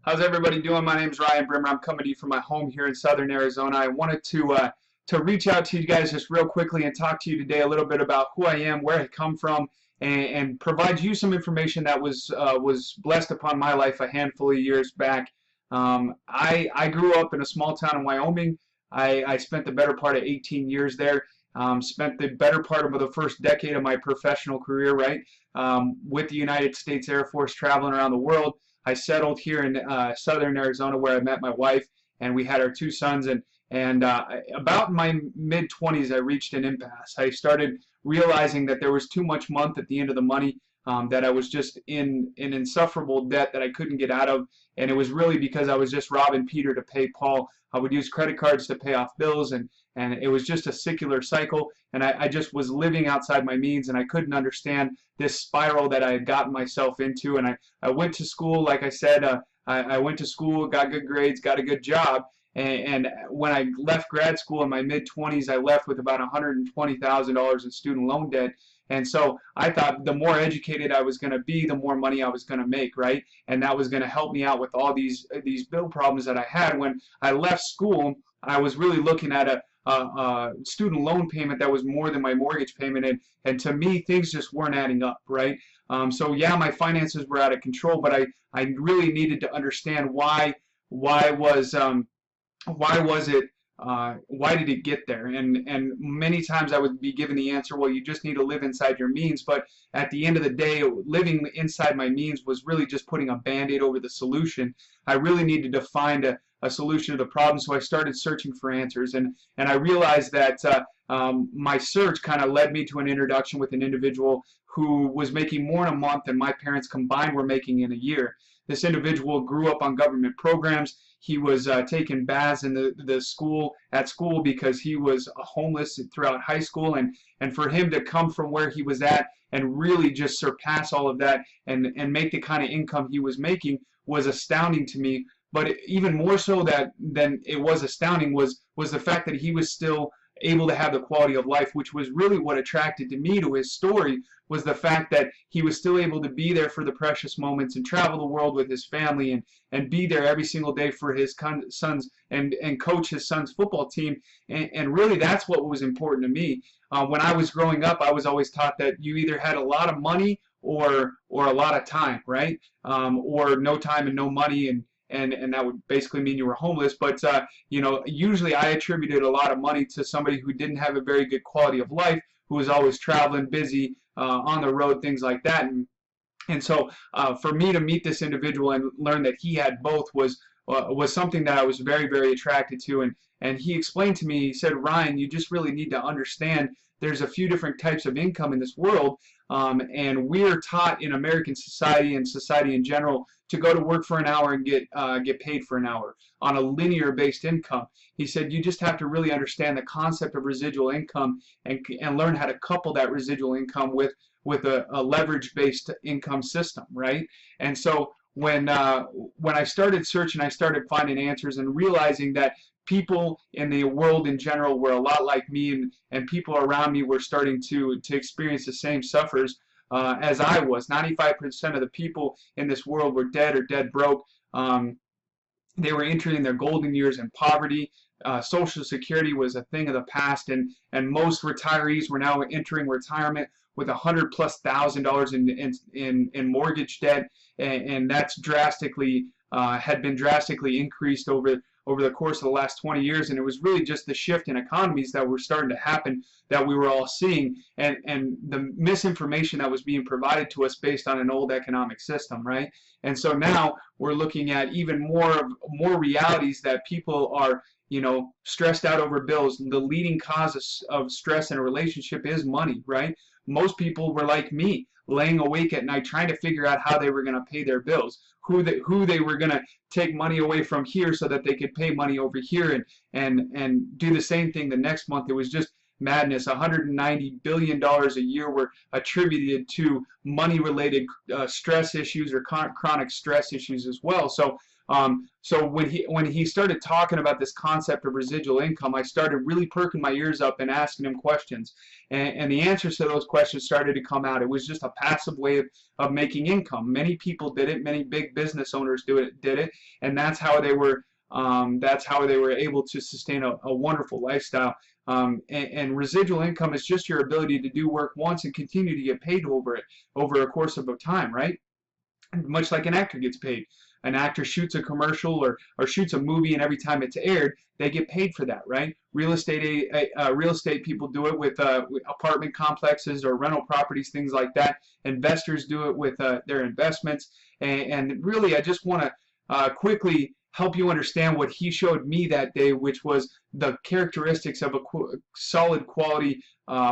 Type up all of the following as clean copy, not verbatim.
How's everybody doing? My name is Ryan Brimmer. I'm coming to you from my home here in Southern Arizona. I wanted to reach out to you guys just real quickly and talk to you today a little bit about who I am, where I come from, and provide you some information that was blessed upon my life a handful of years back. I grew up in a small town in Wyoming. I spent the better part of 18 years there. Spent the better part of the first decade of my professional career, right, with the United States Air Force, traveling around the world. I settled here in Southern Arizona where I met my wife, and we had our two sons. And about my mid 20s, I reached an impasse. I started realizing that there was too much month at the end of the money, that I was just in an insufferable debt that I couldn't get out of, and it was really because I was just robbing Peter to pay Paul. I would use credit cards to pay off bills, and it was just a secular cycle, and I just was living outside my means, and I couldn't understand this spiral that I had gotten myself into. And I went to school, like I said, I went to school, got good grades, got a good job, and when I left grad school in my mid-20s, I left with about $120,000 in student loan debt. And so I thought the more educated I was going to be, the more money I was going to make, right? And that was going to help me out with all these bill problems that I had. When I left school, I was really looking at a student loan payment that was more than my mortgage payment, and to me things just weren't adding up, right? So yeah, my finances were out of control, but I really needed to understand why was why was it why did it get there? And many times I would be given the answer, well, you just need to live inside your means. But at the end of the day, living inside my means was really just putting a band-aid over the solution. I really needed to find a solution to the problem, so I started searching for answers. And I realized that my search kind of led me to an introduction with an individual who was making more in a month than my parents combined were making in a year. This individual grew up on government programs. He was taking baths in the school because he was homeless throughout high school, and for him to come from where he was at and really just surpass all of that and make the kind of income he was making was astounding to me. But even more so than it was astounding was the fact that he was still able to have the quality of life, which was really what attracted to me to his story, was the fact that he was still able to be there for the precious moments and travel the world with his family and be there every single day for his sons and coach his son's football team. And really that's what was important to me. When I was growing up, I was always taught that you either had a lot of money or a lot of time, right? Or no time and no money, and that would basically mean you were homeless. But usually I attributed a lot of money to somebody who didn't have a very good quality of life, who was always traveling, busy, on the road, things like that. And so for me to meet this individual and learn that he had both was something that I was very, very attracted to. And he explained to me, he said, Ryan, you just really need to understand there's a few different types of income in this world, and we're taught in American society and society in general to go to work for an hour and get paid for an hour on a linear based income. He said you just have to really understand the concept of residual income and learn how to couple that residual income with a leverage based income system, right? And so when I started searching, I started finding answers and realizing that people in the world in general were a lot like me, and people around me were starting to experience the same suffers as I was. 95% of the people in this world were dead or dead broke. They were entering their golden years in poverty. Social Security was a thing of the past, and most retirees were now entering retirement with $100,000+ in mortgage debt, and that's drastically had been drastically increased over the course of the last 20 years. And it was really just the shift in economies that were starting to happen that we were all seeing, and the misinformation that was being provided to us based on an old economic system, right? And so now we're looking at even more realities that people are stressed out over bills. The leading cause of stress in a relationship is money, right? Most people were like me, laying awake at night trying to figure out how they were going to pay their bills, who they were going to take money away from here so that they could pay money over here and do the same thing the next month. It was just madness. $190 billion a year were attributed to money-related stress issues or chronic stress issues as well. So when he started talking about this concept of residual income, I started really perking my ears up and asking him questions, and the answers to those questions started to come out. It was just a passive way of making income. Many people did it. Many big business owners did it, and that's how they were able to sustain a wonderful lifestyle. And residual income is just your ability to do work once and continue to get paid over it over a course of time, right? Much like an actor gets paid. An actor shoots a commercial or shoots a movie, and every time it's aired, they get paid for that, right? Real estate people do it with apartment complexes or rental properties, things like that. Investors do it with their investments. And really, I just want to quickly help you understand what he showed me that day, which was the characteristics of a solid quality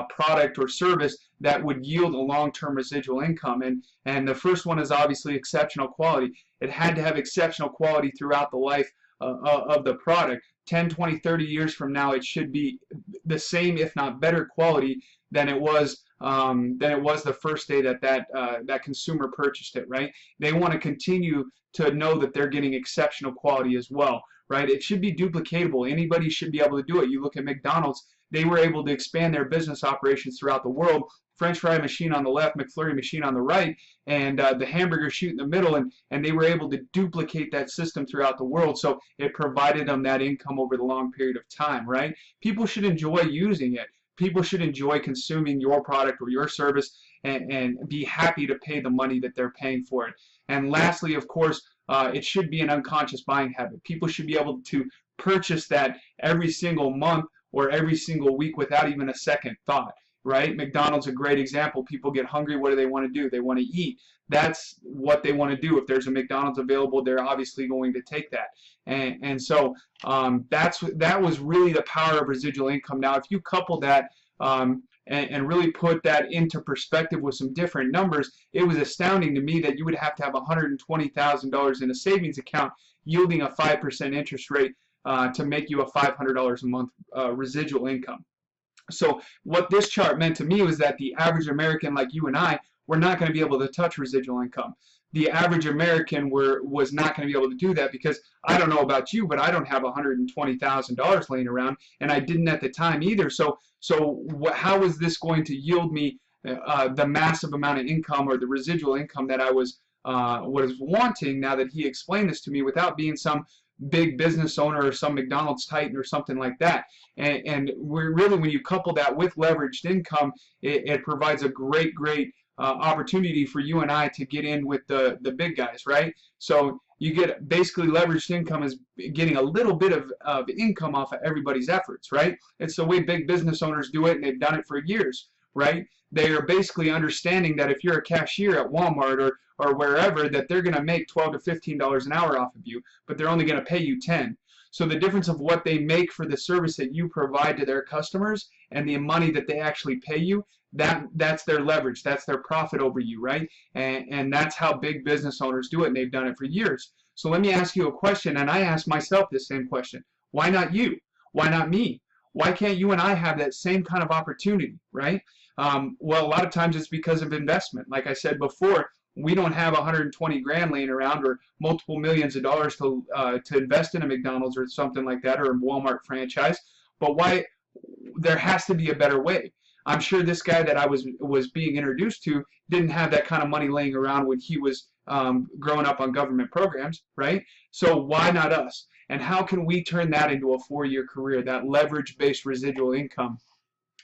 product or service that would yield a long-term residual income. And the first one is obviously exceptional quality. It had to have exceptional quality throughout the life of the product. 10, 20, 30 years from now, it should be the same, if not better quality than it was the first day that consumer purchased it, right? They want to continue to know that they're getting exceptional quality as well, right? It should be duplicatable. Anybody should be able to do it. You look at McDonald's, they were able to expand their business operations throughout the world. French fry machine on the left, McFlurry machine on the right, and the hamburger chute in the middle, and they were able to duplicate that system throughout the world. So it provided them that income over the long period of time, right? People should enjoy using it. People should enjoy consuming your product or your service and be happy to pay the money that they're paying for it. And lastly, of course, it should be an unconscious buying habit. People should be able to purchase that every single month or every single week without even a second thought, right? McDonald's a great example. People get hungry. What do they want to do? They want to eat. That's what they want to do. If there's a McDonald's available, they're obviously going to take that. And so that was really the power of residual income. Now, if you couple that and really put that into perspective with some different numbers, it was astounding to me that you would have to have $120,000 in a savings account yielding a 5% interest rate to make you a $500 a month residual income. So what this chart meant to me was that the average American like you and I were not going to be able to touch residual income. The average American was not going to be able to do that because I don't know about you, but I don't have $120,000 laying around, and I didn't at the time either. So how is this going to yield me the massive amount of income or the residual income that I was wanting now that he explained this to me without being some big business owner or some McDonald's titan or something like that? And we're really, when you couple that with leveraged income, it provides a great opportunity for you and I to get in with the big guys, right? So you get basically leveraged income is getting a little bit of income off of everybody's efforts, right? It's the way big business owners do it, and they've done it for years, right? They are basically understanding that if you're a cashier at Walmart or wherever, that they're going to make $12 to $15 an hour off of you, but they're only going to pay you 10. So the difference of what they make for the service that you provide to their customers and the money that they actually pay you, that's their leverage. That's their profit over you, right? And that's how big business owners do it, and they've done it for years. So let me ask you a question, and I ask myself this same question. Why not you? Why not me? Why can't you and I have that same kind of opportunity, right? Well, a lot of times it's because of investment. Like I said before, we don't have 120 grand laying around or multiple millions of dollars to invest in a McDonald's or something like that, or a Walmart franchise. But why? There has to be a better way. I'm sure this guy that I was being introduced to didn't have that kind of money laying around when he was growing up on government programs, right? So why not us? And how can we turn that into a 4-year career, that leverage-based residual income?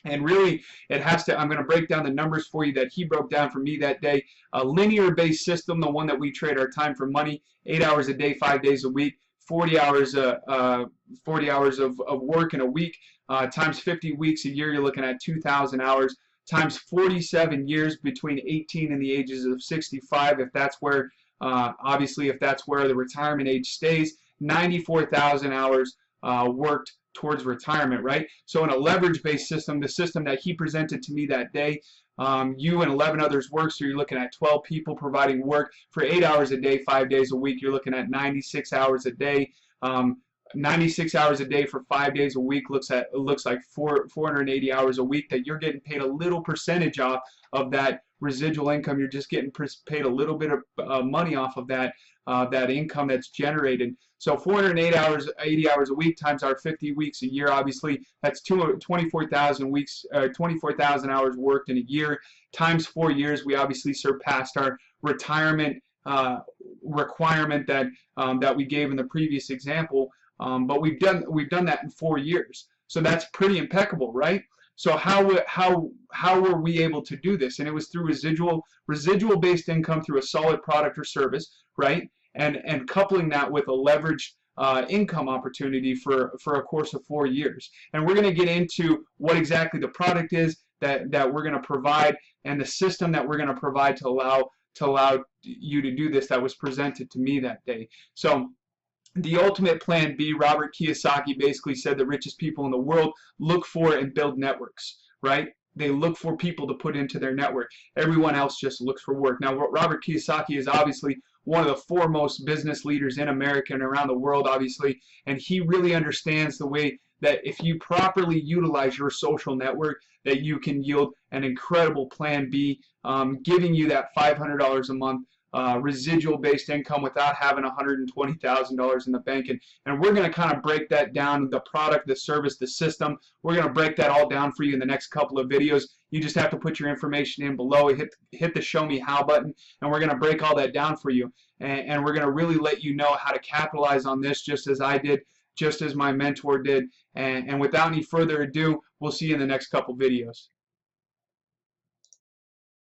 And really, it has to, I'm going to break down the numbers for you that he broke down for me that day. A linear-based system, the one that we trade our time for money, 8 hours a day, 5 days a week, 40 hours of work in a week, times 50 weeks a year, you're looking at 2,000 hours, times 47 years between 18 and the ages of 65, if that's where, obviously, if that's where the retirement age stays, 94,000 hours worked towards retirement, right? So in a leverage-based system, the system that he presented to me that day, you and 11 others work, so you're looking at 12 people providing work for 8 hours a day, 5 days a week. You're looking at 96 hours a day. 96 hours a day for 5 days a week looks like 480 hours a week that you're getting paid a little percentage off of that residual income. You're just getting paid a little bit of money off of that income that's generated. So 408 hours, 80 hours a week times our 50 weeks a year. Obviously, that's 24,000 weeks, 24,000 hours worked in a year. Times 4 years, we obviously surpassed our retirement requirement that we gave in the previous example. But we've done that in 4 years. So that's pretty impeccable, right? So how were we able to do this? And it was through residual based income through a solid product or service, right? And coupling that with a leveraged income opportunity for a course of 4 years. And we're going to get into what exactly the product is that we're going to provide, and the system that we're going to provide to allow you to do this that was presented to me that day. So the ultimate plan B, Robert Kiyosaki basically said the richest people in the world look for and build networks, right? They look for people to put into their network. Everyone else just looks for work. Now, Robert Kiyosaki is obviously one of the foremost business leaders in America and around the world, obviously, and he really understands the way that if you properly utilize your social network, that you can yield an incredible plan B, giving you that $500 a month residual based income without having $120,000 in the bank. And we're going to kind of break that down, the product, the service, the system. We're going to break that all down for you in the next couple of videos. You just have to put your information in below, hit the show me how button, and we're going to break all that down for you. And we're going to really let you know how to capitalize on this, just as I did, just as my mentor did. And without any further ado, we'll see you in the next couple videos.